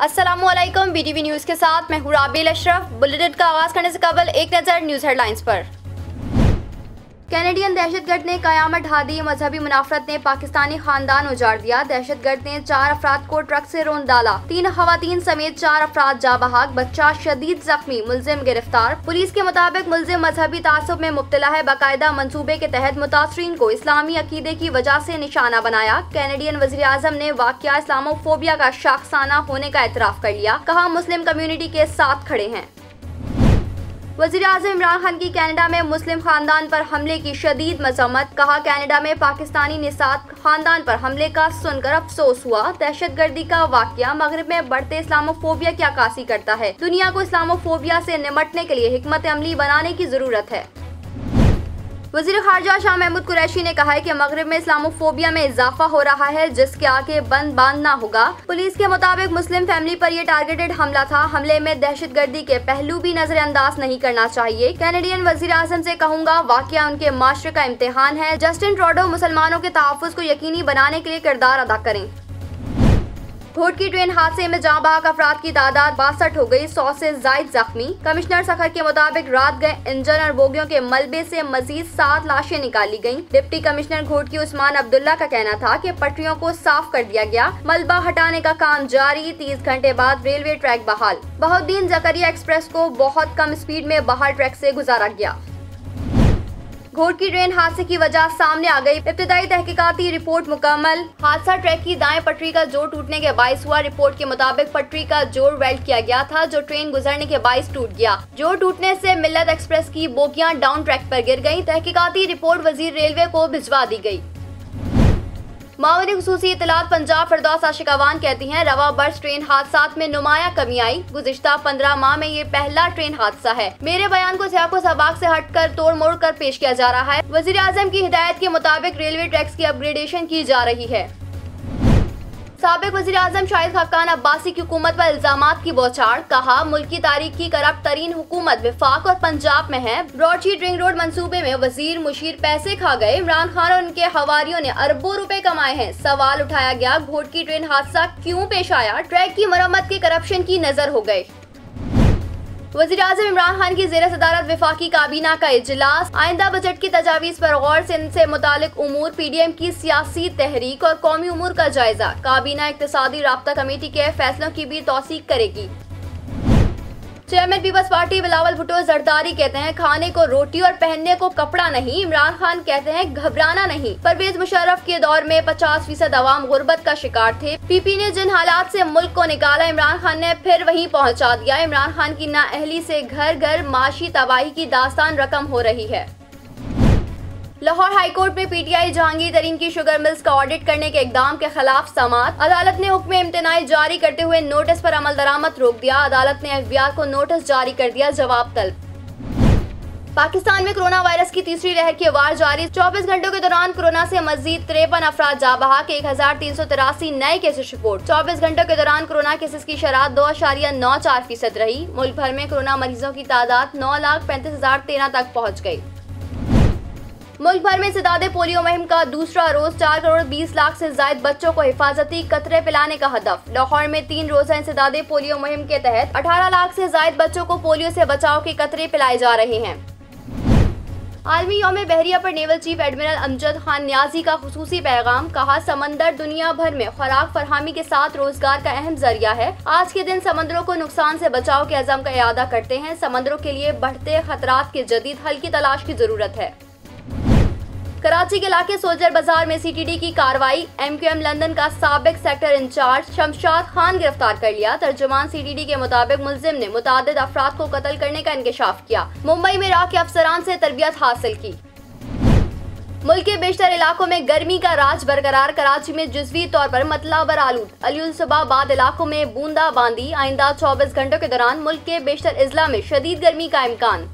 अस्सलामुअलैकुम, BTV news के साथ मैं हूँ राबिल अशरफ। बुलेटिन का आगाज़ करने से कबल एक नज़र न्यूज़ हेडलाइंस पर। कैनेडियन दहशतगर्द ने कयामत ढा दी। मजहबी मुनाफरत ने पाकिस्तानी खानदान उजाड़ दिया। दहशतगर्द ने 4 अफराद को ट्रक से रौंद डाला। 3 खवातीन समेत 4 अफराद जा बहाक, बच्चा शदीद जख्मी, मुलजिम गिरफ्तार। पुलिस के मुताबिक मुलजिम मजहबी तासुब में मुब्तला है। बाकायदा मंसूबे के तहत मुतासरीन को इस्लामी अकीदे की वजह से निशाना बनाया। कैनेडियन वज़ीर आज़म ने वाक़या इस्लामोफोबिया का शाखसाना होने का एतराफ़ कर लिया। कहा, मुस्लिम कम्युनिटी के साथ खड़े हैं। वज़ीर आज़म इमरान खान की कनाडा में मुस्लिम खानदान पर हमले की शदीद मज़म्मत। कहा, कनाडा में पाकिस्तानी निसात खानदान पर हमले का सुनकर अफसोस हुआ। दहशतगर्दी का वाक़या मगरिब में बढ़ते इस्लामोफोबिया की अक्कासी करता है। दुनिया को इस्लामोफोबिया से निमटने के लिए हिकमत अमली बनाने की ज़रूरत है। वज़ीर ख़ारजा शाह महमूद कुरैशी ने कहा है कि मगरिब में इस्लामोफोबिया में इजाफा हो रहा है, जिसके आगे बंद बांधना होगा। पुलिस के मुताबिक मुस्लिम फैमिली पर यह टारगेटेड हमला था। हमले में दहशतगर्दी के पहलू भी नजरअंदाज नहीं करना चाहिए। कैनेडियन वज़ीर आज़म से कहूँगा, वाक़या उनके माशरे का इम्तिहान है। जस्टिन ट्रूडो मुसलमानों के तहफ़्फ़ुज़ को यकीनी बनाने के लिए किरदार अदा करें। घोटकी ट्रेन हादसे में जाँ बहक अफराद की तादाद 62 हो गई, 100 से जायद जख्मी। कमिश्नर सखर के मुताबिक रात गए इंजन और बोगियों के मलबे से मजीद 7 लाशें निकाली गईं। डिप्टी कमिश्नर घोटकी उस्मान अब्दुल्ला का कहना था कि पटरियों को साफ कर दिया गया, मलबा हटाने का काम जारी। 30 घंटे बाद रेलवे ट्रैक बहाल। बहाउद्दीन जकरिया एक्सप्रेस को बहुत कम स्पीड में बाहर ट्रैक से गुजारा गया। घोटकी ट्रेन हादसे की वजह सामने आ गई। इब्तिदाई तहकीकाती रिपोर्ट मुकम्मल। हादसा ट्रैक की दाएं पटरी का जोड़ टूटने के बाइस हुआ। रिपोर्ट के मुताबिक पटरी का जोड़ वेल्ड किया गया था, जो ट्रेन गुजरने के बाइस टूट गया। जोड़ टूटने से मिल्लत एक्सप्रेस की बोगियां डाउन ट्रैक पर गिर गईं। तहकीकाती रिपोर्ट वजीर रेलवे को भिजवा दी गई। मामूली खुसूसी इतलात पंजाब फिरदौस आशिकावान कहती हैं, रवा बर्स ट्रेन हादसात में नुमाया कमी आई। गुज़िश्ता 15 माह में ये पहला ट्रेन हादसा है। मेरे बयान को सियाको सबाक से हटकर तोड़ मोड़ कर पेश किया जा रहा है। वज़ीर आज़म की हिदायत के मुताबिक रेलवे ट्रैक्स की अपग्रेडेशन की जा रही है। साबिक वज़ीर आज़म शाहिद खकान अब्बासी की हुकूमत पर इल्जामात की बौछार। कहा, मुल्क की तारीख की करप्ट तरीन हुकूमत वफाक और पंजाब में है। ब्रॉडशीट रिंग रोड मंसूबे में वजीर मुशीर पैसे खा गए। इमरान खान और उनके हवारियों ने अरबों रुपए कमाए हैं। सवाल उठाया गया, घोटकी ट्रेन हादसा क्यों पेश आया? ट्रैक की मरम्मत के करप्शन की नजर हो गए। वज़ीर आज़म इमरान खान की ज़ेर सदारत वफाकी काबीना का इजलास। आइंदा बजट की तजावीज़ पर गौर से इनसे मुतालिक उमूर। PDM की सियासी तहरीक और कौमी उमूर का जायजा। काबीना इक्तिसादी राब्ता कमेटी के फैसलों की भी तौसीक करेगी। चेयरमैन पीपल्स पार्टी बिलावल भुट्टो जरदारी कहते हैं, खाने को रोटी और पहनने को कपड़ा नहीं। इमरान खान कहते हैं, घबराना नहीं। परवेज मुशर्रफ के दौर में 50% अवाम गुर्बत का शिकार थे। PP ने जिन हालात से मुल्क को निकाला, इमरान खान ने फिर वहीं पहुंचा दिया। इमरान खान की नाअहली से घर घर माशी तबाही की दास्तान रकम हो रही है। लाहौर हाईकोर्ट में PTI जहांगीर तरीन की शुगर मिल्स का ऑडिट करने के इकदाम के खिलाफ समाअत। अदालत ने हुक्म इम्तनाई जारी करते हुए नोटिस पर अमल दरामद रोक दिया। अदालत ने FBR को नोटिस जारी कर दिया, जवाब तलब। पाकिस्तान में कोरोना वायरस की तीसरी लहर की वार जारी। 24 घंटों के दौरान कोरोना से मजीद 53 अफराद जा बहाक। 1383 नए केसेस रिपोर्ट। 24 घंटों के दौरान कोरोना केसेस की शरह 2.94% रही। मुल्क भर में कोरोना मरीजों की तादाद 9,35,013 तक पहुँच गयी। मुल्क भर में इंसदादे पोलियो मुहिम का दूसरा रोज। 4 करोड़ 20 लाख से जायद बच्चों को हिफाजती कतरे पिलाने का हदफ। लाहौर में 3 रोजा इंसदादे पोलियो मुहिम के तहत 18 लाख से जायद बच्चों को पोलियो से बचाव के कतरे पिलाए जा रहे हैं। आलमी यौम बहरिया पर naval chief admiral Amjad Khan Niazi का खुसूसी पैगाम। कहा, समंदर दुनिया भर में खुराक फरहमी के साथ रोजगार का अहम जरिया है। आज के दिन समंदरों को नुकसान से बचाव के अज़म का इयादा करते हैं। समंदरों के लिए बढ़ते खतरात के जदीद हल की तलाश की जरूरत है। कराची के इलाके सोल्जर बाजार में CTD की कार्रवाई। MQM लंदन का साबिक सेक्टर इंचार्ज शमशाद खान गिरफ्तार कर लिया। तर्जुमान CTD के मुताबिक मुलजिम ने मुतादिद अफराद को कत्ल करने का इंकशाफ किया। मुंबई में इराक के अफसरान से तरबियत हासिल की। मुल्क के बेशतर इलाकों में गर्मी का राज बरकरार। कराची में जुज़वी तौर पर मतला बर आलूद। अलीउल सुबह बाद इलाकों में बूंदाबांदी। आइंदा 24 घंटों के दौरान मुल्क के बेशतर अजला में शदीद गर्मी का इम्कान।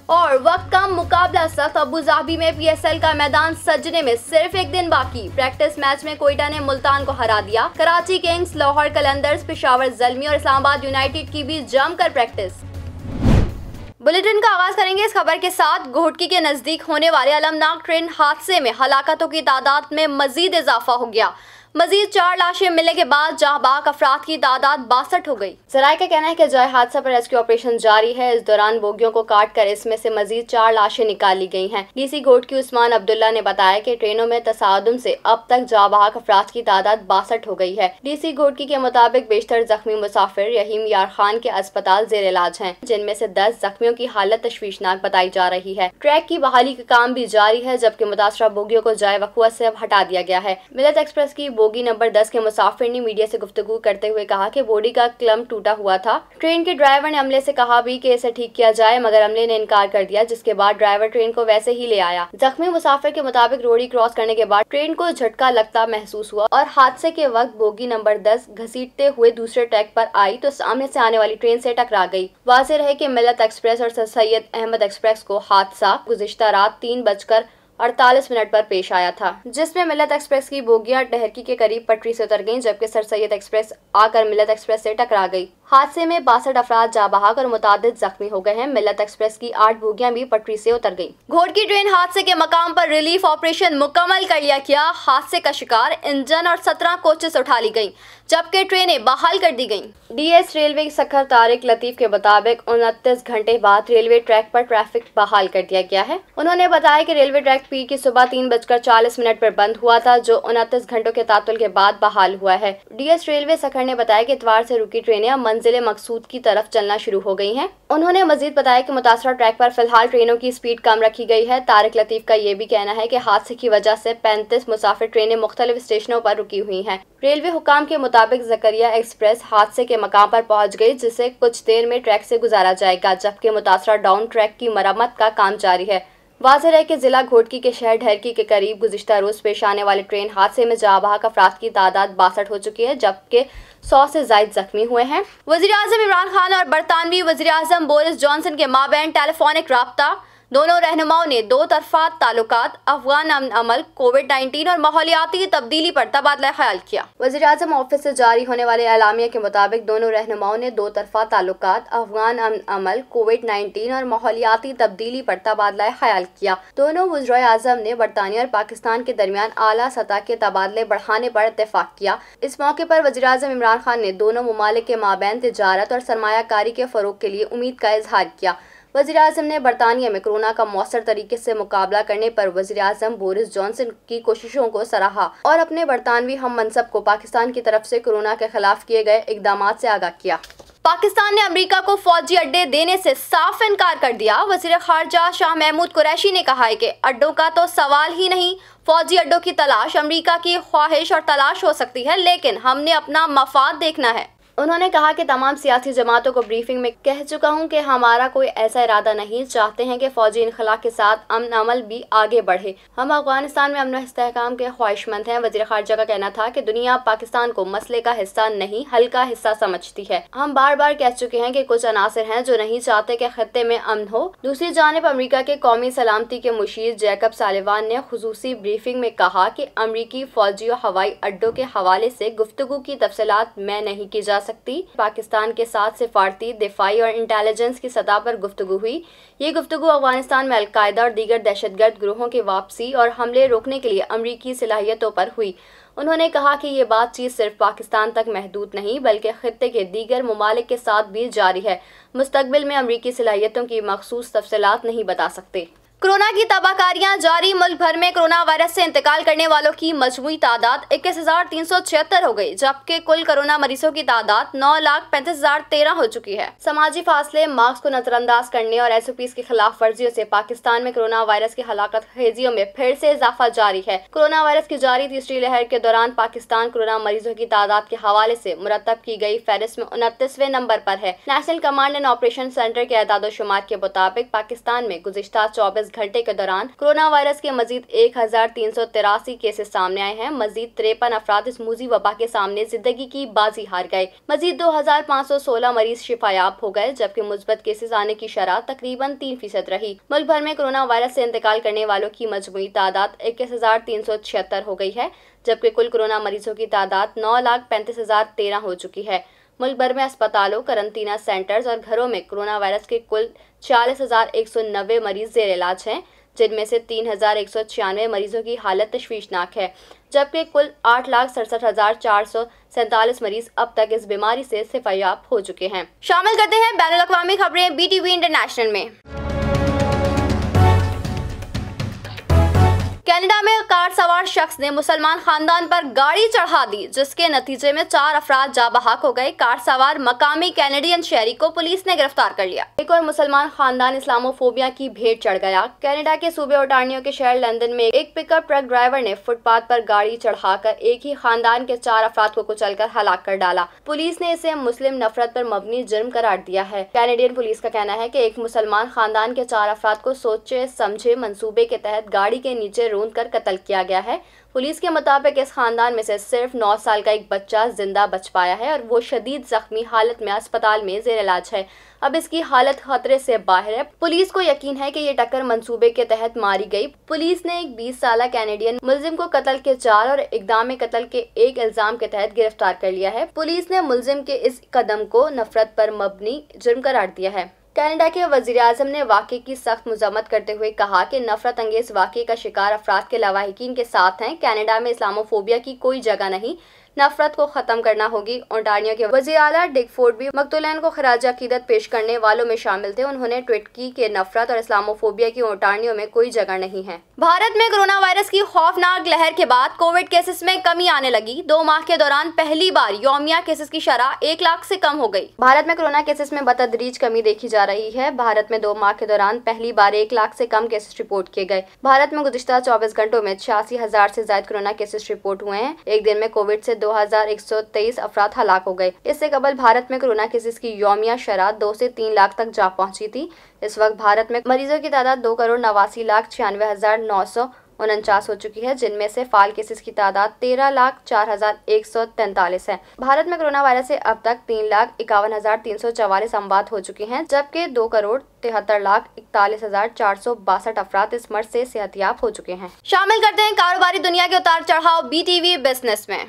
और वक्त कम, मुकाबला सख्त। अबू धाबी में PSL का मैदान सजने में सिर्फ एक दिन बाकी। प्रैक्टिस मैच में कोयटा ने मुल्तान को हरा दिया। कराची किंग्स, लाहौर कलंदर्स, पेशावर ज़ल्मी और इस्लामाबाद यूनाइटेड की भी जमकर प्रैक्टिस। बुलेटिन का आगाज करेंगे इस खबर के साथ। घोटकी के नजदीक होने वाले अलमनाक ट्रेन हादसे में हलाकतों की तादाद में मजीद इजाफा हो गया। मजीद 4 लाशें मिलने के बाद जाँबाग अफराद की तादाद 62 हो गई। जराये का कहना है कि जय हादसा पर रेस्क्यू ऑपरेशन जारी है। इस दौरान बोगियों को काट कर इसमें से मजीद 4 लाशें निकाल ली गई हैं। डीसी घोटकी उस्मान अब्दुल्ला ने बताया कि ट्रेनों में तसादुम से अब तक जाँबाग अफराद की तादाद 62 हो गई है। डीसी घोटकी के मुताबिक बेशतर जख्मी मुसाफिर रहीम यार खान के अस्पताल जेर इलाज हैं, जिनमें से 10 जख्मियों की हालत तशवीशनाक बताई जा रही है। ट्रैक की बहाली का काम भी जारी है, जबकि मुतासरा बोगियों को जाए वक़ुआ से अब हटा दिया गया है। मिल्लत एक्सप्रेस की बोगी नंबर 10 के मुसाफिर ने मीडिया से गुफ्तगू करते हुए कहा कि बॉडी का क्लम टूटा हुआ था। ट्रेन के ड्राइवर ने अमले से कहा भी कि इसे ठीक किया जाए, मगर अमले ने इनकार कर दिया, जिसके बाद ड्राइवर ट्रेन को वैसे ही ले आया। जख्मी मुसाफिर के मुताबिक रोडी क्रॉस करने के बाद ट्रेन को झटका लगता महसूस हुआ और हादसे के वक्त बोगी नंबर 10 घसीटते हुए दूसरे ट्रैक पर आई तो सामने से आने वाली ट्रेन से टकरा गई। वाज़ेह रहे कि मिल्लत एक्सप्रेस और सर सैयद अहमद एक्सप्रेस को हादसा गुज़िश्ता रात 3:48 पर पेश आया था, जिसमें मिल्लत एक्सप्रेस की बोगियां टहरकी के करीब पटरी से उतर गईं, जबकि सर सैयद एक्सप्रेस आकर मिल्लत एक्सप्रेस से टकरा गई। हादसे में 62 अफराद जाँ-बहक और मुतादिद जख्मी हो गए हैं। मिल्लत एक्सप्रेस की 8 बोगियां भी पटरी से उतर गईं। घोटकी ट्रेन हादसे के मकाम पर रिलीफ ऑपरेशन मुकम्मल कर लिया गया। हादसे का शिकार इंजन और 17 कोचेस उठा ली गयी, जबकि ट्रेनें बहाल कर दी गयी। डीएस रेलवे सखर तारिक लतीफ के मुताबिक 29 घंटे बाद रेलवे ट्रैक पर ट्रैफिक बहाल कर दिया गया है। उन्होंने बताया कि रेलवे ट्रैक पीर की सुबह 3:40 पर बंद हुआ था, जो 29 घंटों के तातुल के बाद बहाल हुआ है। डीएस रेलवे सखर ने बताया कि इतवार से रुकी ट्रेनें अब मंजिल मकसूद की तरफ चलना शुरू हो गई हैं। उन्होंने मजीद बताया कि मुतासरा ट्रैक पर फिलहाल ट्रेनों की स्पीड कम रखी गई है। तारिक लतीफ का ये भी कहना है कि हादसे की वजह से 35 मुसाफिर ट्रेनें मुख्तलिफ स्टेशनों पर रुकी हुई हैं। रेलवे हुकाम के मुताबिक जकरिया एक्सप्रेस हादसे के मकाम पर पहुंच गई, जिसे कुछ देर में ट्रैक से गुजारा जाएगा, जबकि मुतासरा डाउन ट्रैक की मरम्मत का काम जारी है। वाज़ेह है कि जिला घोटकी के शहर ढरकी के करीब गुज़िश्ता रोज पेश आने वाले ट्रेन हादसे में जाँ-बहक अफराद की तादाद 62 हो चुकी है, जबकि 100 से ज़ायद जख्मी हुए हैं। वज़ीर-ए-आज़म इमरान खान और बरतानवी वज़ीर-ए-आज़म बोरिस जॉनसन के माबैन टेलीफोनिक राब्ता। दोनों रहनुमाओं ने दो तरफा ताल्लुकात, अफगान अमन अमल, कोविड-19 और माहौलियाती तब्दीली पर तबादला ख्याल किया। वज़ीर-ए-आज़म ऑफिस से जारी होने वाले एलामिया के मुताबिक दोनों रहनुमाओं ने दो तरफा ताल्लुकात, अफगान अमन अमल, कोविड-19 और माहौलियाती तब्दीली पर तबादला ख्याल किया। दोनों वज़ीर-ए-आज़म ने बरतानिया और पाकिस्तान के दरमियान आला सतह के तबादले बढ़ाने पर इत्तेफाक किया। इस मौके पर वज़ीर-ए-आज़म इमरान खान ने दोनों ममालिक के माबैन तिजारत और सरमायाकारी के फ़रोग़ के लिए उम्मीद का इजहार किया। वज़ीर-ए-आज़म ने बरतानिया में कोरोना का मौसर तरीके से मुकाबला करने पर वज़ीर-ए-आज़म बोरिस जॉनसन की कोशिशों को सराहा और अपने बरतानवी हम मनसब को पाकिस्तान की तरफ से कोरोना के खिलाफ किए गए इक़दामात से आगाह किया। पाकिस्तान ने अमेरिका को फौजी अड्डे देने से साफ इनकार कर दिया। वज़ीर ख़ारजा शाह महमूद कुरैशी ने कहा है कि अड्डों का तो सवाल ही नहीं, फौजी अड्डों की तलाश अमेरिका की ख्वाहिश और तलाश हो सकती है, लेकिन हमने अपना मफाद देखना है। उन्होंने कहा कि तमाम सियासी जमातों को ब्रीफिंग में कह चुका हूं कि हमारा कोई ऐसा इरादा नहीं, चाहते हैं कि फौजी इनखला के साथ अमन अमल भी आगे बढ़े। हम अफगानिस्तान में अमन इस्तेहकाम के ख्वाहिशमंद हैं। वज़ीर ख़ारजा का कहना था कि दुनिया पाकिस्तान को मसले का हिस्सा नहीं, हल का हिस्सा समझती है। हम बार बार कह चुके हैं कि कुछ अनासर हैं जो नहीं चाहते कि खत्ते में अमन हो। दूसरी जानिब अमरीका के कौमी सलामती के मुशीर जैकब सालिवान ने खुसूसी ब्रीफिंग में कहा कि अमरीकी फौजी और हवाई अड्डों के हवाले से गुफ्तगू की तफसीलात में नहीं की जा सकती। पाकिस्तान के साथ सिफारती, दिफाई और इंटेलिजेंस की सतह पर गुफ्तगू हुई। ये गुफ्तगू अफगानिस्तान में अलकायदा और दीगर दहशतगर्द ग्रोहों की वापसी और हमले रोकने के लिए अमरीकी सलाहियतों पर हुई। उन्होंने कहा कि ये बातचीत सिर्फ पाकिस्तान तक महदूद नहीं, बल्कि खित्ते के दीगर ममालिक के साथ भी जारी है। मुस्तकबिल में अमरीकी सलाहियतों की मखसूस तफसीलात नहीं बता सकते। कोरोना की तबाहकारियां जारी। मुल्क भर में कोरोना वायरस से इंतकाल करने वालों की मजमूई तादाद 21,376 हो गई, जबकि कुल कोरोना मरीजों की तादाद 9,35,013 हो चुकी है। समाजी फासले, मास्क को नजरअंदाज करने और SOPs की खिलाफ वर्जियों से पाकिस्तान में कोरोना वायरस की हलाकत खेजियों में फिर से इजाफा जारी है। कोरोना वायरस की जारी तीसरी लहर के दौरान पाकिस्तान कोरोना मरीजों की तादाद के हवाले से मुरतब की गई फहरिस्त में 29वें नंबर पर है। National command and operation centre के एदाद-ओ-शुमार के मुताबिक पाकिस्तान में गुज़िश्ता 24 घंटे के दौरान कोरोना वायरस के मजीद 1,383 केसेस सामने आए हैं। मजीद 53 अफराद इस मूजी वबा के सामने जिंदगी की बाजी हार गए। मजीद 2,516 मरीज शिफायाब हो गए, जबकि मुस्बत केसेस आने की शरह तकरीबन 3% रही। मुल्क भर में कोरोना वायरस से इंतकाल करने वालों की मजमूई तादाद 21,376 हो गई है, जबकि कुल कोरोना मरीजों की तादाद 9,35,013 हो चुकी है। मुल्क भर में अस्पतालों, करंटीना सेंटर्स और घरों में कोरोना वायरस के कुल 40,190 मरीज जेर इलाज हैं, जिनमें से 3,196 मरीजों की हालत तशवीशनाक है, जबकि कुल 8,67,447 मरीज अब तक इस बीमारी से शिफायाब हो चुके हैं। शामिल करते हैं बैनुल अक़वामी खबरें BTV इंटरनेशनल में। कनाडा में कार सवार शख्स ने मुसलमान खानदान पर गाड़ी चढ़ा दी, जिसके नतीजे में 4 अफराद जाँ बहक हो गए। कार सवार मकामी कैनेडियन शहरी को पुलिस ने गिरफ्तार कर लिया। एक और मुसलमान खानदान इस्लामोफोबिया की भेंट चढ़ गया। कनाडा के सूबे ओटानियो के शहर लंदन में एक पिकअप ट्रक ड्राइवर ने फुटपाथ पर गाड़ी चढ़ाकर एक ही खानदान के 4 अफराद को कुचलकर हलाक कर डाला। पुलिस ने इसे मुस्लिम नफरत पर मबनी जुर्म करार दिया है। कैनेडियन पुलिस का कहना है कि एक मुसलमान खानदान के 4 अफराद को सोचे समझे मंसूबे के तहत गाड़ी के नीचे कर कत्ल किया गया है। पुलिस के मुताबिक इस खानदान में से सिर्फ 9 साल का एक बच्चा जिंदा बच पाया है और वो शदीद जख्मी हालत में अस्पताल में जेर इलाज है। अब इसकी हालत खतरे से बाहर है। पुलिस को यकीन है कि ये टक्कर मंसूबे के तहत मारी गई। पुलिस ने एक 20 साला कैनेडियन मुलजिम को कत्ल के 4 और इक़दाम कत्ल के 1 इल्जाम के तहत गिरफ्तार कर लिया है। पुलिस ने मुलजिम के इस कदम को नफरत पर मबनी जुर्म करार दिया है। कनाडा के वज़ीर-ए-आज़म ने वाक़े की सख्त मज़म्मत करते हुए कहा कि नफरत अंगेज वाक़े का शिकार अफराद के लवाहिकीन के साथ हैं। कनाडा में इस्लामोफोबिया की कोई जगह नहीं, नफरत को ख़त्म करना होगी। ओंटारियो के वज़ीर आला डिक फोर्ड भी मकतूलैन को खराज अकीदत पेश करने वालों में शामिल थे। उन्होंने ट्वीट की कि नफरत और इस्लामोफोबिया की ओंटारियो में कोई जगह नहीं है। भारत में कोरोना वायरस की खौफनाक लहर के बाद कोविड केसेस में कमी आने लगी। 2 माह के दौरान पहली बार यौमिया केसेस की शरह 1 लाख से कम हो गई। भारत में कोरोना केसेस में बतदरीज कमी देखी जा रही है। भारत में 2 माह के दौरान पहली बार 1 लाख से कम केसेस रिपोर्ट किए गए। भारत में गुज़िश्ता 24 घंटों में 86,000 से ज्यादा कोरोना केसेस रिपोर्ट हुए हैं। एक दिन में कोविड से 2,123 अफराद हलाक हो गए। इससे कबल भारत में कोरोना केसेस की यौमिया शरह 2 से 3 लाख तक जा पहुंची थी। इस वक्त भारत में मरीजों की तादाद 2,89,96,949 हो चुकी है, जिनमें से फाल केसेस की तादाद 13,04,143 है। भारत में कोरोना वायरस से अब तक 3,51,344 अमवात हो चुकी हैं, जबकि 2,73,41,462 अफराद इस मर्ज से सेहतियाब हो चुके हैं। शामिल करते हैं कारोबारी दुनिया के उतार चढ़ाव BTV बिजनेस में।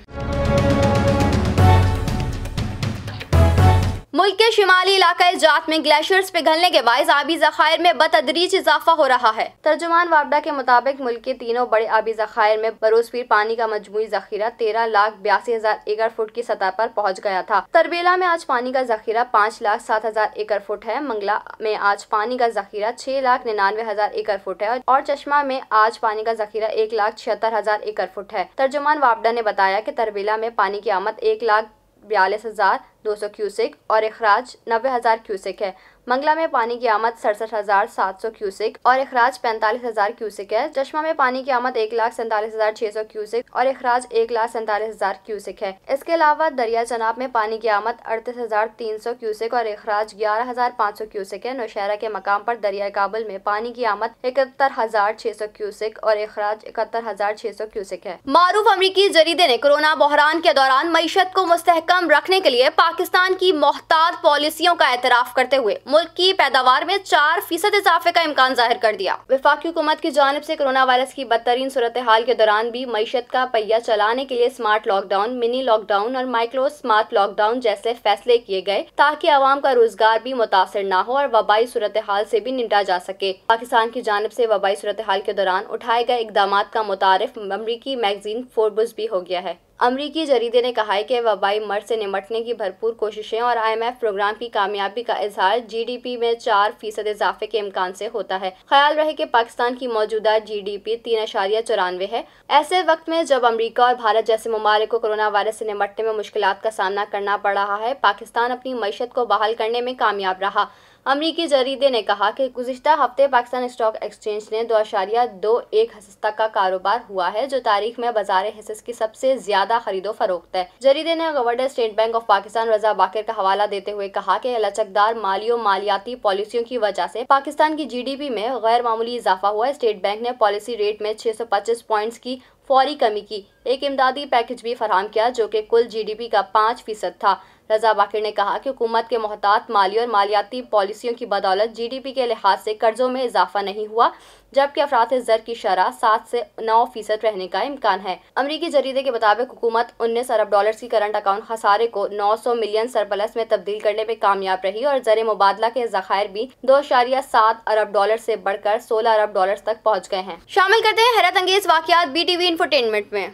मुल्क के शिमाली इलाके जात में ग्लेशियर्स पिघलने के बायस आबी ज़खायर में बतदरीज इजाफा हो रहा है। तर्जुमान वापडा के मुताबिक मुल्क के तीनों बड़े आबी ज़खायर में बरोज़ पानी का मजमूई ज़खीरा 13,82,000 एकड़ फुट की सतह पर पहुंच गया था। तरबेला में आज पानी का ज़खीरा 5,07,000 एकड़ फुट है। मंगला में आज पानी का ज़खीरा 6,99,000 एकड़ फुट है और चश्मा में आज पानी का ज़खीरा 1,76,000 एकड़ फुट है। तर्जुमान वापडा ने बताया कि तरबेला में पानी की आमद 1,42,200 क्यूसेक और इखराज 90,000 क्यूसेक है। मंगला में पानी की आमद 67,700 क्यूसेक और इखराज 45,000 क्यूसेक है। चश्मा में पानी की आमद 1,47,600 क्यूसेक और इखराज 1,47,000 क्यूसेक है। इसके अलावा दरिया चनाब में पानी की आमद 38,300 क्यूसेक और इखराज 11,500 क्यूसेक है। नौशहरा के मकाम पर दरिया काबुल में पानी की आमद 71,600 क्यूसेक और इखराज 71,600 क्यूसेक है। मारूफ अमरीकी जरीदे ने कोरोना बहरान के दौरान मईशत को मुस्तहकम रखने के लिए पाकिस्तान की मोहतात पॉलिसियों का एतराफ करते हुए मुल्क की पैदावार में 4% इजाफे का इम्कान जाहिर कर दिया। वफाकी हुकूमत की जानिब से कोरोना वायरस की बदतरीन सूरत हाल के दौरान भी मईशत का पहिया चलाने के लिए स्मार्ट लॉकडाउन, मिनी लॉकडाउन और माइक्रो स्मार्ट लॉकडाउन जैसे फैसले किए गए ताकि आवाम का रोजगार भी मुतासर न हो और वबाई सूरत हाल से भी निपटा जा सके। पाकिस्तान की जानिब से वबाई सूरत हाल के दौरान उठाए गए इकदाम का मुतारिफ अमरीकी मैगजीन फोर्ब्स भी हो गया है। अमरीकी जरीदे ने कहा है कि वबाई मर्ज से निमटने की भरपूर कोशिशें और IMF प्रोग्राम की कामयाबी का इजहार GDP में 4% इजाफे के इम्कान से होता है। ख्याल रहे कि पाकिस्तान की मौजूदा GDP 3.94 है। ऐसे वक्त में जब अमरीका और भारत जैसे ममालिक को कोरोना वायरस से निमटने में मुश्किलात का सामना करना पड़ रहा है, पाकिस्तान अपनी मईशत को बहाल करने में कामयाब रहा। अमरीकी जरीदे ने कहा कि गुज़िश्ता हफ्ते पाकिस्तान स्टॉक एक्सचेंज ने 2.21 हिस्सा का कारोबार हुआ है, जो तारीख में बाजार हिस्से की सबसे ज्यादा खरीदो फरोख्त है। जरीदे ने governor State Bank of Pakistan Raza Baqir का हवाला देते हुए कहा कि लचकदार माली और मालियाती पॉलिसियों की वजह से पाकिस्तान की GDP में गैर मामूली इजाफा हुआ है। स्टेट बैंक ने पॉलिसी रेट में 625 पॉइंट्स की फौरी कमी की। एक इमदादी पैकेज भी फराहम किया जो कि कुल GDP का 5% था। रजा बाकिर ने कहा कि हुकूमत के मोहतात माली और मालियाती पॉलिसियों की बदौलत GDP के लिहाज से कर्जों में इजाफा नहीं हुआ, जबकि अफरात ज़र की शरह 7 से 9% रहने का इम्कान है। अमरीकी जरीदे के मुताबिक हुकूमत $19 अरब की करंट अकाउंट खसारे को 900 मिलियन सरप्लस में तब्दील करने में कामयाब रही और ज़र मुबादला के ज़खायर भी 2.7 अरब से बढ़कर $16 अरब तक पहुँच गए हैं। शामिल करते हैं हैरत अंगेज वाक़यात BTV इंफोटेनमेंट में।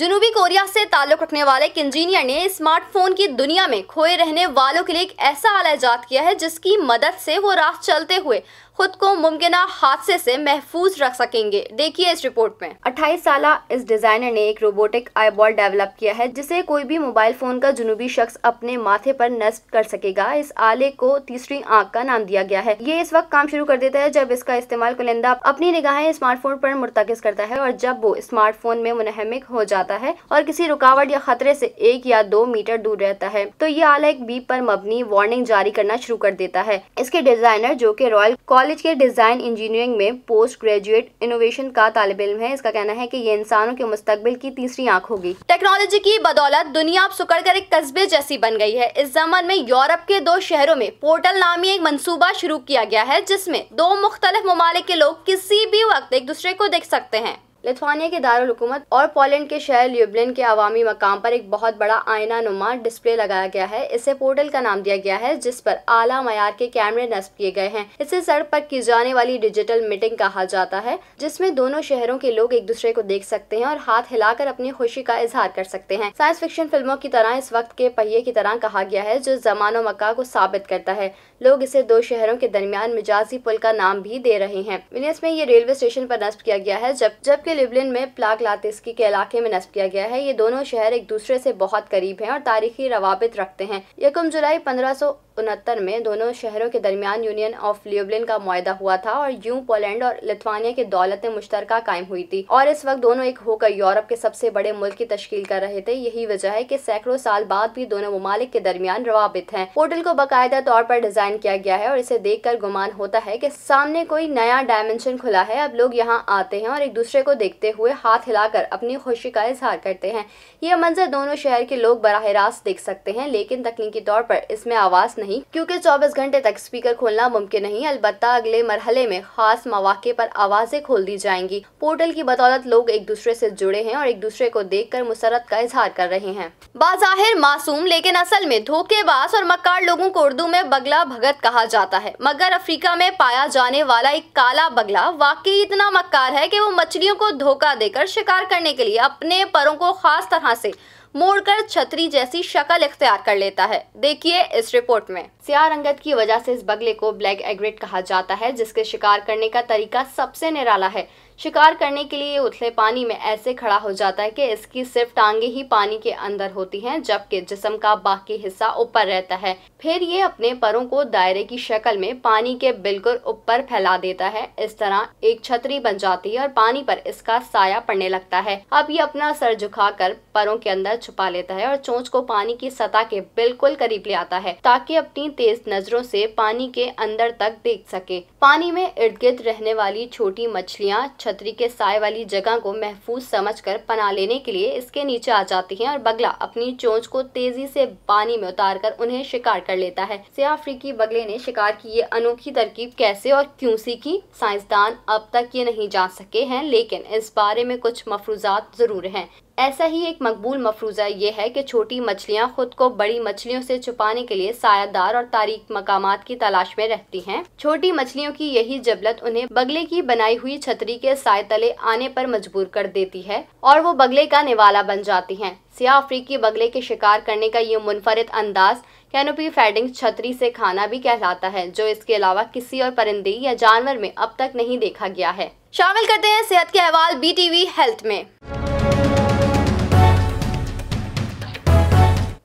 जनूबी कोरिया से ताल्लुक रखने वाले एक इंजीनियर ने स्मार्टफोन की दुनिया में खोए रहने वालों के लिए एक ऐसा आला इजाद किया है जिसकी मदद से वो राह चलते हुए खुद को मुमकिन हादसे से महफूज रख सकेंगे। देखिए इस रिपोर्ट में। 28 साल इस डिजाइनर ने एक रोबोटिक आईबॉल डेवलप किया है जिसे कोई भी मोबाइल फोन का जुनूबी शख्स अपने माथे पर नस्ब कर सकेगा। इस आले को तीसरी आंख का नाम दिया गया है। ये इस वक्त काम शुरू कर देता है जब इसका इस्तेमाल कुलिंदा अपनी निगाहें स्मार्टफोन पर मुर्तकिज करता है और जब वो स्मार्टफोन में मुनहमिक हो जाता है और किसी रुकावट या खतरे से 1 या 2 मीटर दूर रहता है तो ये आला एक बीप पर मबनी वार्निंग जारी करना शुरू कर देता है। इसके डिजाइनर, जो कि रॉयल कॉलेज के डिजाइन इंजीनियरिंग में पोस्ट ग्रेजुएट इनोवेशन का तालिब इल्म है, इसका कहना है कि ये इंसानों के मुस्तकबिल की तीसरी आंख होगी। टेक्नोलॉजी की बदौलत दुनिया अब सुकड़ कर एक कस्बे जैसी बन गई है। इस जमाने में यूरोप के 2 शहरों में पोर्टल नामी एक मंसूबा शुरू किया गया है जिसमें 2 मुख्तलिफ ममालिक के लोग किसी भी वक्त एक दूसरे को देख सकते हैं। लिथुआनिया के दारुल हुकूमत और पोलैंड के शहर ल्यूब्लिन के अवामी मकाम पर एक बहुत बड़ा आईना नुमा डिस्प्ले लगाया गया है। इसे पोर्टल का नाम दिया गया है जिस पर आला मयार के कैमरे नस्ब किए गए हैं। इसे सड़क पर की जाने वाली डिजिटल मीटिंग कहा जाता है जिसमें दोनों शहरों के लोग एक दूसरे को देख सकते हैं और हाथ हिलाकर अपनी खुशी का इजहार कर सकते हैं। साइंस फिक्शन फिल्मों की तरह इस वक्त के पहिए की तरह कहा गया है जो ज़मानो मक्का को साबित करता है। लोग इसे 2 शहरों के दरमियान मिजाजी पुल का नाम भी दे रहे हैं। विनियस में ये रेलवे स्टेशन पर नस्ब किया गया है जबकि ल्यूब्लिन में प्लाग लातिस्की के इलाके में नस्ब किया गया है। ये दोनों शहर एक दूसरे से बहुत करीब हैं और तारीखी रवाबित रखते हैं। 1 जुलाई 1569 में दोनों शहरों के दरमियान यूनियन ऑफ ल्यूब्लिन का मुआहदा हुआ था और यूं पोलैंड और लिथुआनिया की दौलतें मुश्तरका कायम हुई थी और इस वक्त दोनों एक होकर यूरोप के सबसे बड़े मुल्क की तश्कील कर रहे थे। यही वजह है कि सैकड़ों साल बाद भी दोनों ममालिक के दरमियान रवाबित हैं। पोर्टल को बाकायदा तौर पर डिजाइन किया गया है और इसे देखकर गुमान होता है कि सामने कोई नया डायमेंशन खुला है। अब लोग यहाँ आते हैं और एक दूसरे को देखते हुए हाथ हिलाकर अपनी खुशी का इजहार करते हैं। यह मंजर दोनों शहर के लोग बराह रास्त देख सकते हैं, लेकिन तकनीकी तौर पर इसमें आवाज नहीं, क्योंकि 24 घंटे तक स्पीकर खोलना मुमकिन नहीं। अलबत्ता अगले मरहले में खास मौके पर आवाजें खोल दी जाएंगी। पोर्टल की बदौलत लोग एक दूसरे से जुड़े हैं और एक दूसरे को देखकर मुसरत का इजहार कर रहे हैं। बाज़ाहिर मासूम लेकिन असल में धोखेबाज और मक्कार लोगों को उर्दू में बगला भगत कहा जाता है, मगर अफ्रीका में पाया जाने वाला एक काला बगला वाकई इतना मक्कार है कि वो मछलियों को धोखा देकर शिकार करने के लिए अपने परों को खास तरह से मोड़कर छतरी जैसी शक्ल इख्तियार कर लेता है। देखिए इस रिपोर्ट में। स्याह रंगत की वजह से इस बगले को ब्लैक एग्रेट कहा जाता है जिसके शिकार करने का तरीका सबसे निराला है। शिकार करने के लिए उथले पानी में ऐसे खड़ा हो जाता है कि इसकी सिर्फ टांगे ही पानी के अंदर होती हैं जबकि जिस्म का बाकी हिस्सा ऊपर रहता है। फिर ये अपने परों को दायरे की शक्ल में पानी के बिल्कुल ऊपर फैला देता है। इस तरह एक छतरी बन जाती है और पानी पर इसका साया पड़ने लगता है। अब ये अपना सर झुकाकर परों के अंदर छुपा लेता है और चोंच को पानी की सतह के बिल्कुल करीब ले आता है ताकि अपनी तेज नजरों से पानी के अंदर तक देख सके। पानी में इर्द गिर्द रहने वाली छोटी मछलियाँ छतरी के साए वाली जगह को महफूज समझकर पनाह लेने के लिए इसके नीचे आ जाती हैं और बगला अपनी चोंच को तेजी से पानी में उतारकर उन्हें शिकार कर लेता है। स्याह अफ्रीकी बगले ने शिकार की ये अनोखी तरकीब कैसे और क्यों सीखी, साइंसदान अब तक ये नहीं जान सके हैं, लेकिन इस बारे में कुछ मफरूजात जरूर हैं। ऐसा ही एक मकबूल मफरूजा ये है कि छोटी मछलियां खुद को बड़ी मछलियों से छुपाने के लिए सायादार और तारीक मकामात की तलाश में रहती हैं। छोटी मछलियों की यही जबलत उन्हें बगले की बनाई हुई छतरी के साए तले आने पर मजबूर कर देती है और वो बगले का निवाला बन जाती हैं। स्याह अफ्रीकी बगले के शिकार करने का ये मुनफरिद अंदाज कैनोपी फैडिंग छतरी से खाना भी कहलाता है, जो इसके अलावा किसी और परिंदे या जानवर में अब तक नहीं देखा गया है। शामिल करते हैं सेहत के अहवाल BTV हेल्थ में।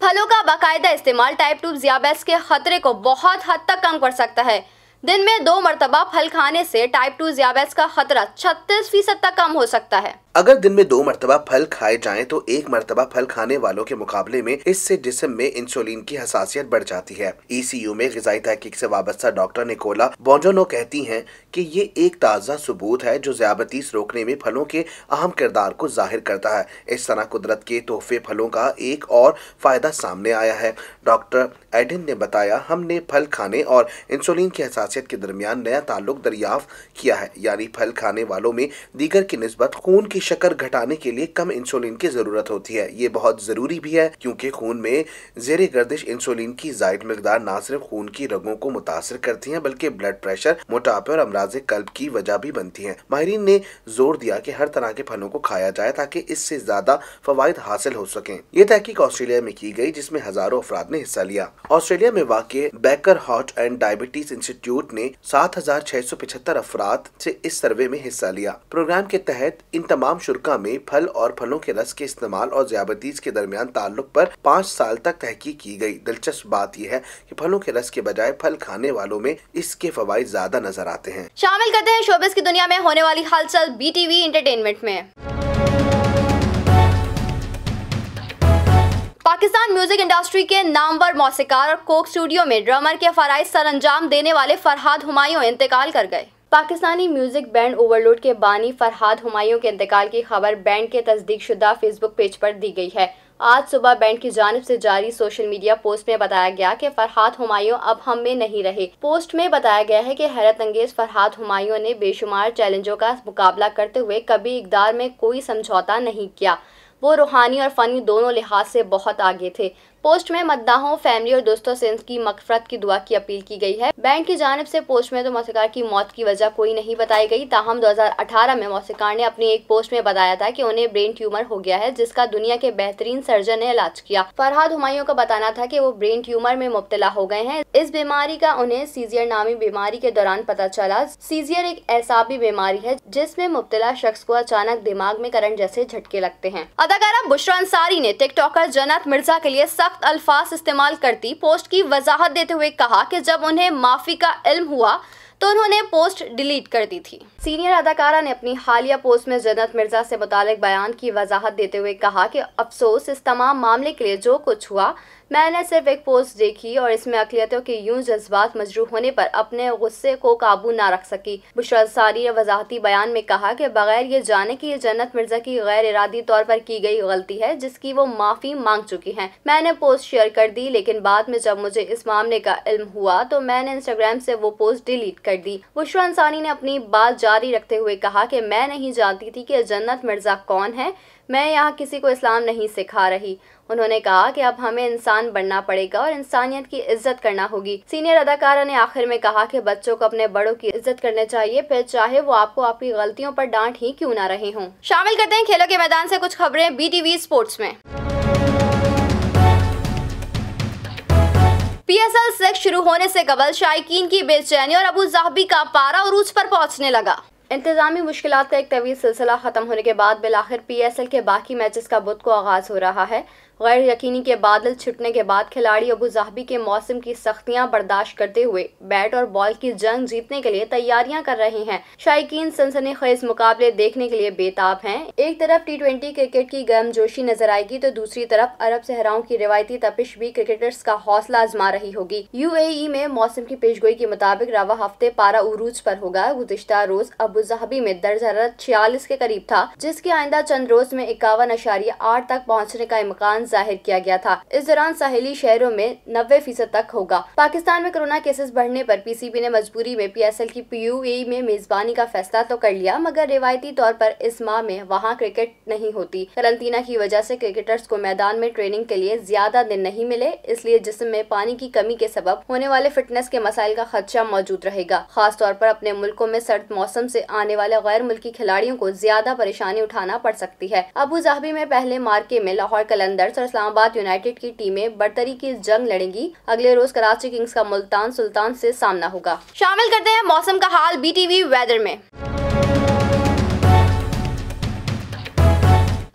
फलों का बाकायदा इस्तेमाल टाइप 2 ज़ियाबेत्स के खतरे को बहुत हद तक कम कर सकता है। दिन में 2 मरतबा फल खाने से टाइप 2 ज़ियाबेत्स का खतरा 36% तक कम हो सकता है। अगर दिन में 2 मरतबा फल खाए जाएं तो 1 मरतबा फल खाने वालों के मुकाबले में इससे जिस्म में इंसुलिन की हसासियत बढ़ जाती है। ECU में ग़िज़ाई तहकीक से वाबस्ता डॉक्टर निकोला बोंजोनो कहती हैं कि ये एक ताज़ा सबूत है जो ज़ियाबतीस रोकने में फलों के अहम किरदार को जाहिर करता है। इस तरह कुदरत के तोहफे फलों का एक और फ़ायदा सामने आया है। डॉक्टर एडिन ने बताया, हमने फल खाने और इंसुलिन की हसासियत के दरमियान नया ताल्लुक दरियाफ्त किया है, यानी फल खाने वालों में दीगर की निस्बत खून की शक्कर घटाने के लिए कम इंसुलिन की जरूरत होती है। ये बहुत जरूरी भी है क्योंकि खून में ज़ेरे गर्दिश इंसुलिन की जायद मिकदार न सिर्फ खून की रगों को मुतासिर करती है बल्कि ब्लड प्रेशर, मोटापे और अमराज़े कल्ब की वजह भी बनती है। माहिरीन ने जोर दिया कि हर तरह के फलों को खाया जाए ताकि इससे ज्यादा फवायद हासिल हो सकें। ये तहकीक ऑस्ट्रेलिया में की गई जिसमें हजारों अफराद ने हिस्सा लिया। ऑस्ट्रेलिया में वाक़ baker heart and diabetes institute ने 7675 अफराद से इस सर्वे में हिस्सा लिया। प्रोग्राम के तहत इन तमाम शुरा में फल और फलों के रस के इस्तेमाल और ज़ियाबतीज़ के दरमियान ताल्लुक पर 5 साल तक तहकीक की गई। दिलचस्प बात यह है कि फलों के रस के बजाय फल खाने वालों में इसके फवायद ज्यादा नजर आते हैं। शामिल करते हैं शोबिस की दुनिया में होने वाली हलचल BTV एंटरटेनमेंट में। पाकिस्तान म्यूजिक इंडस्ट्री के नामवर मौसीकार और कोक स्टूडियो में ड्रमर के फराइज सरअंजाम देने वाले फरहाद हुमायूं इंतकाल कर गए। पाकिस्तानी म्यूजिक बैंड ओवरलोड के बानी फरहाद हुमायूं के इंतकाल की खबर बैंड के तस्दीकशुदा फेसबुक पेज पर दी गई है। आज सुबह बैंड की जानिब से जारी सोशल मीडिया पोस्ट में बताया गया कि फरहाद हुमायूं अब हम में नहीं रहे। पोस्ट में बताया गया है कि हैरत अंगेज फरहाद हुमायूं ने बेशुमार चैलेंजों का मुकाबला करते हुए कभी इक़दार में कोई समझौता नहीं किया। वो रूहानी और फ़नी दोनों लिहाज से बहुत आगे थे। पोस्ट में मद्दाहों, फैमिली और दोस्तों से इनकी मग़फ़िरत की दुआ की अपील की गई है। बैंड की जानिब से पोस्ट में तो मौसीकार की मौत की वजह कोई नहीं बताई गई। ताहम 2018 में मौसीकार ने अपनी एक पोस्ट में बताया था कि उन्हें ब्रेन ट्यूमर हो गया है जिसका दुनिया के बेहतरीन सर्जन ने इलाज किया। फरहाद हुमायूं का बताना था कि वो ब्रेन ट्यूमर में मुब्तला हो गए हैं। इस बीमारी का उन्हें सीजियर नामी बीमारी के दौरान पता चला। सीजियर एक एसाबी बीमारी है जिसमें मुब्तला शख्स को अचानक दिमाग में करंट जैसे झटके लगते हैं। अदाकारा बुशरा अंसारी ने टिकटॉकर जन्नत मिर्जा के लिए सख्त अल्फाज इस्तेमाल करती पोस्ट की वजाहत देते हुए कहा कि जब उन्हें माफी का इल्म हुआ तो उन्होंने पोस्ट डिलीट कर दी थी। सीनियर अदाकारा ने अपनी हालिया पोस्ट में जन्नत मिर्जा से मुतालिक बयान की वजाहत देते हुए कहा कि अफसोस इस तमाम मामले के लिए जो कुछ हुआ, मैंने सिर्फ एक पोस्ट देखी और इसमें अक़लियतों के यूं जज्बात मजरूह होने पर अपने गुस्से को काबू ना रख सकी। बुशरा अंसारी ने वजाहती बयान में कहा कि बगैर ये जाने कि ये जन्नत मिर्जा की गैर इरादी तौर पर की गई गलती है जिसकी वो माफ़ी मांग चुकी हैं। मैंने पोस्ट शेयर कर दी लेकिन बाद में जब मुझे इस मामले का इल्म हुआ तो मैंने इंस्टाग्राम से वो पोस्ट डिलीट कर दी। बुशरा अंसारी ने अपनी बात जारी रखते हुए कहा कि मैं नहीं जानती थी कि जन्नत मिर्जा कौन है। मैं यहाँ किसी को इस्लाम नहीं सिखा रही। उन्होंने कहा कि अब हमें इंसान बनना पड़ेगा और इंसानियत की इज्जत करना होगी। सीनियर अदाकारा ने आखिर में कहा कि बच्चों को अपने बड़ों की इज्जत करनी चाहिए, फिर चाहे वो आपको आपकी गलतियों पर डांट ही क्यों ना रहे हों। शामिल करते हैं खेलों के मैदान से कुछ खबरें BTV स्पोर्ट्स में। PSL 6 शुरू होने से कबल शायकीन की बेचैनी और अबू ज़हबी का पारा उरूज पर पहुंचने लगा। इंतजामी मुश्किलात का एक तवील सिलसिला खत्म होने के बाद बिलाखिर PSL के बाकी मैचेस का बुध को आगाज हो रहा है। गैर यकीनी के बादल छुटने के बाद खिलाड़ी अबू ज़हबी के मौसम की सख्तियां बर्दाश्त करते हुए बैट और बॉल की जंग जीतने के लिए तैयारियां कर रहे हैं। शायकीन सनसनीखेज मुकाबले देखने के लिए बेताब हैं। एक तरफ T20 क्रिकेट की गर्मजोशी नजर आएगी तो दूसरी तरफ अरब सहराओं की रिवायती तपिश भी क्रिकेटर्स का हौसला आजमा रही होगी। UAE में मौसम की पेशगोई के मुताबिक रवा हफ्ते पारा उरूज पर होगा। गुज़िश्ता रोज अबू ज़हबी में दर्ज हरारत 46 के करीब था जिसके आइंदा चंद रोज में 51.8 तक पहुँचने का इम्कान जाहिर किया गया था। इस दौरान साहिली शहरों में 90% तक होगा। पाकिस्तान में कोरोना केसेस बढ़ने पर PCB ने मजबूरी में PSL की UAE में मेजबानी का फैसला तो कर लिया मगर रिवायती तौर पर इस माह में वहां क्रिकेट नहीं होती। करंतना की वजह से क्रिकेटर्स को मैदान में ट्रेनिंग के लिए ज्यादा दिन नहीं मिले, इसलिए जिस्म में पानी की कमी के सबब होने वाले फिटनेस के मसाइल का खदशा मौजूद रहेगा। खास तौर पर अपने मुल्कों में सर्द मौसम से आने वाले गैर मुल्की खिलाड़ियों को ज्यादा परेशानी उठाना पड़ सकती है। अबू ज़हबी में पहले मार्के में लाहौर कलंदर्स और इस्लामाबाद यूनाइटेड की टीमें बरतरी की जंग लड़ेंगी। अगले रोज कराची किंग्स का मुल्तान सुल्तान से सामना होगा। शामिल करते हैं मौसम का हाल BTV वेदर में।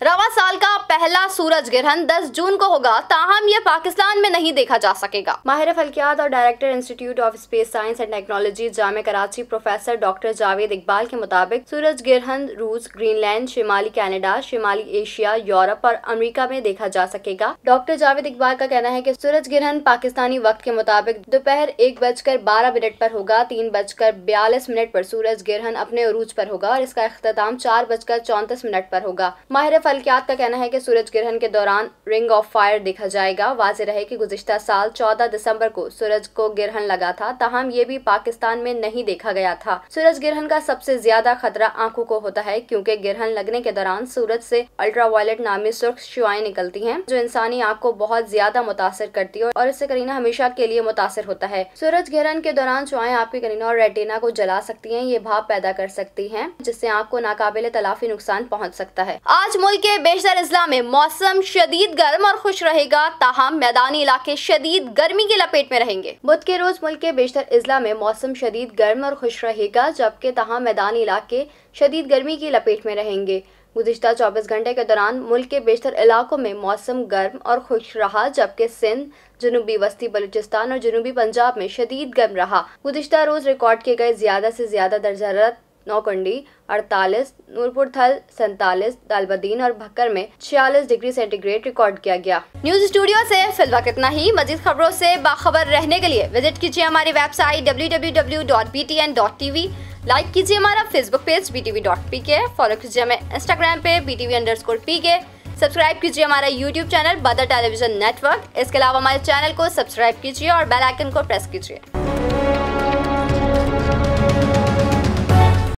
रवा साल का पहला सूरज ग्रहण 10 जून को होगा, ताहम यह पाकिस्तान में नहीं देखा जा सकेगा। माहिर फल्कियात और director institute of space science and technology जामे कराची प्रोफेसर डॉक्टर जावेद इकबाल के मुताबिक सूरज ग्रहण रूस, ग्रीनलैंड, शिमाली कनाडा, शिमाली एशिया, यूरोप और अमेरिका में देखा जा सकेगा। डॉक्टर जावेद इकबाल का कहना है कि सूरज ग्रहण पाकिस्तानी वक्त के मुताबिक दोपहर 1:12 पर होगा। 3:42 पर सूरज ग्रहण अपने उरूज पर होगा और इसका इख्तिताम 4:34 पर होगा। माहिर फल्कियात का कहना है कि सूरज ग्रहण के दौरान रिंग ऑफ फायर देखा जाएगा। वाज़ेह रहे कि गुज़िश्ता साल 14 दिसंबर को सूरज को ग्रहण लगा था, ताहम ये भी पाकिस्तान में नहीं देखा गया था। सूरज ग्रहण का सबसे ज्यादा खतरा आंखों को होता है, क्योंकि ग्रहण लगने के दौरान सूरज से अल्ट्रावायलेट नामी सुर्ख शुआएं निकलती हैं, जो इंसानी आंख को बहुत ज्यादा मुतासिर करती है और इससे करीना हमेशा के लिए मुतासिर होता है। सूरज ग्रहण के दौरान शुआएं आपके करीना और रेटिना को जला सकती हैं, ये भाप पैदा कर सकती हैं, जिससे आंख को नाकाबिले तलाफी नुकसान पहुंच सकता है। आज मुल्क के बेशतर अजला में मौसम शदीद गर्म और खुश रहेगा, ताहम मैदानी इलाके शदीद गर्मी की लपेट में रहेंगे। बुध के रोज मुल्क के बेशतर अजला में मौसम शदीद गर्म और खुश रहेगा, जबकि ताहम मैदानी इलाके शदीद गर्मी की लपेट में रहेंगे। गुज़िश्ता 24 घंटे के दौरान मुल्क के बेशतर इलाकों में मौसम गर्म और खुश रहा, जबकि सिंध, जनूबी वस्ती बलूचिस्तान और जनूबी पंजाब में शदीद गर्म रहा। गुज़िश्ता रोज रिकॉर्ड किए गए ज्यादा से ज्यादा दर्जा हरारत नौकंडी 48, नूरपुर थल 47, दालबदीन और भक्कर में 46 डिग्री सेंटीग्रेड रिकॉर्ड किया गया। न्यूज स्टूडियो से फिलहाल इतना ही। मजीद खबरों से बाखबर रहने के लिए विजिट कीजिए हमारी वेबसाइट www.btn.tv। लाइक कीजिए हमारा फेसबुक पेज btv.pk, फॉलो कीजिए हमें इंस्टाग्राम पे btv_pk, सब्सक्राइब कीजिए हमारा यूट्यूब चैनल बदर टेलीविजन नेटवर्क। इसके अलावा हमारे चैनल को सब्सक्राइब कीजिए और बेल आइकन को प्रेस कीजिए।